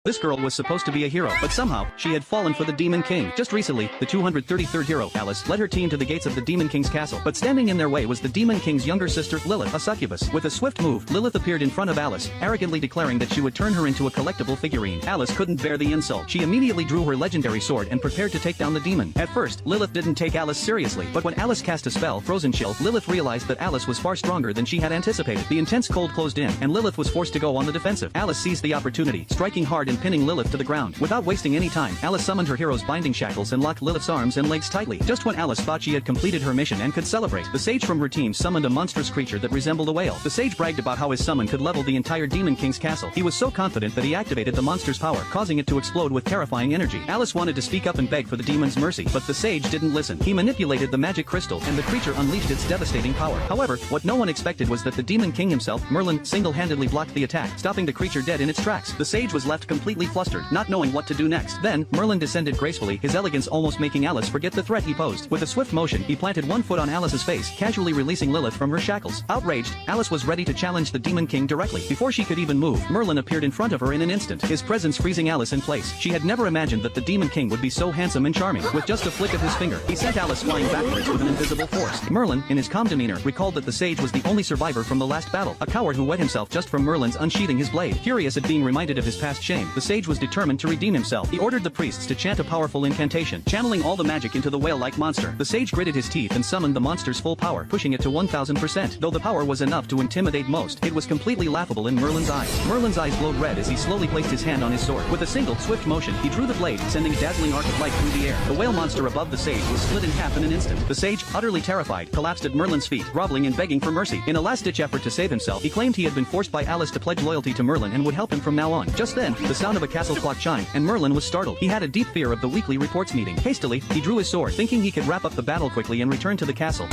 This girl was supposed to be a hero, but somehow, she had fallen for the Demon King. Just recently, the 233rd hero, Alice, led her team to the gates of the Demon King's castle, but standing in their way was the Demon King's younger sister, Lilith, a succubus. With a swift move, Lilith appeared in front of Alice, arrogantly declaring that she would turn her into a collectible figurine. Alice couldn't bear the insult. She immediately drew her legendary sword and prepared to take down the demon. At first, Lilith didn't take Alice seriously, but when Alice cast a spell, Frozen Chill, Lilith realized that Alice was far stronger than she had anticipated. The intense cold closed in, and Lilith was forced to go on the defensive. Alice seized the opportunity, striking hard and pinning Lilith to the ground. Without wasting any time, Alice summoned her hero's binding shackles and locked Lilith's arms and legs tightly. Just when Alice thought she had completed her mission and could celebrate, the sage from her team summoned a monstrous creature that resembled a whale. The sage bragged about how his summon could level the entire Demon King's castle. He was so confident that he activated the monster's power, causing it to explode with terrifying energy. Alice wanted to speak up and beg for the demon's mercy, but the sage didn't listen. He manipulated the magic crystal, and the creature unleashed its devastating power. However, what no one expected was that the Demon King himself, Merlin, single-handedly blocked the attack, stopping the creature dead in its tracks. The sage was left completely flustered, not knowing what to do next. Then, Merlin descended gracefully, his elegance almost making Alice forget the threat he posed. With a swift motion, he planted one foot on Alice's face, casually releasing Lilith from her shackles. Outraged, Alice was ready to challenge the Demon King directly. Before she could even move, Merlin appeared in front of her in an instant, his presence freezing Alice in place. She had never imagined that the Demon King would be so handsome and charming. With just a flick of his finger, he sent Alice flying backwards with an invisible force. Merlin, in his calm demeanor, recalled that the sage was the only survivor from the last battle, a coward who wet himself just from Merlin's unsheathing his blade. Furious at being reminded of his past shame, the sage was determined to redeem himself. He ordered the priests to chant a powerful incantation, channeling all the magic into the whale-like monster. The sage gritted his teeth and summoned the monster's full power, pushing it to 1000%. Though the power was enough to intimidate most, it was completely laughable in Merlin's eyes. Merlin's eyes glowed red as he slowly placed his hand on his sword. With a single, swift motion, he drew the blade, sending a dazzling arc of light through the air. The whale monster above the sage was split in half in an instant. The sage, utterly terrified, collapsed at Merlin's feet, groveling and begging for mercy. In a last-ditch effort to save himself, he claimed he had been forced by Alice to pledge loyalty to Merlin and would help him from now on. Just then, the sound of a castle clock chimed, and Merlin was startled. He had a deep fear of the weekly reports meeting. Hastily, he drew his sword, thinking he could wrap up the battle quickly and return to the castle.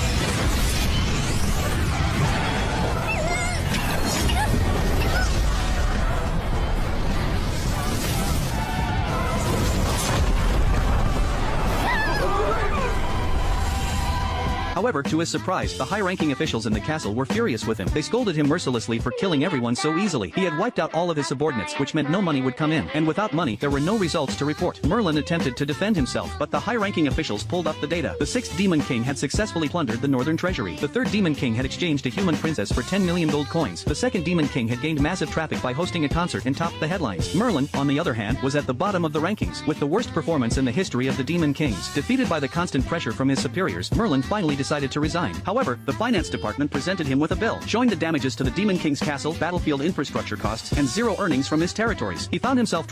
However, to his surprise, the high-ranking officials in the castle were furious with him. They scolded him mercilessly for killing everyone so easily. He had wiped out all of his subordinates, which meant no money would come in. And without money, there were no results to report. Merlin attempted to defend himself, but the high-ranking officials pulled up the data. The 6th Demon King had successfully plundered the Northern Treasury. The 3rd Demon King had exchanged a human princess for 10 million gold coins. The 2nd Demon King had gained massive traffic by hosting a concert and topped the headlines. Merlin, on the other hand, was at the bottom of the rankings, with the worst performance in the history of the Demon Kings. Defeated by the constant pressure from his superiors, Merlin finally decided to resign. However, the finance department presented him with a bill, showing the damages to the Demon King's castle, battlefield infrastructure costs, and zero earnings from his territories. He found himself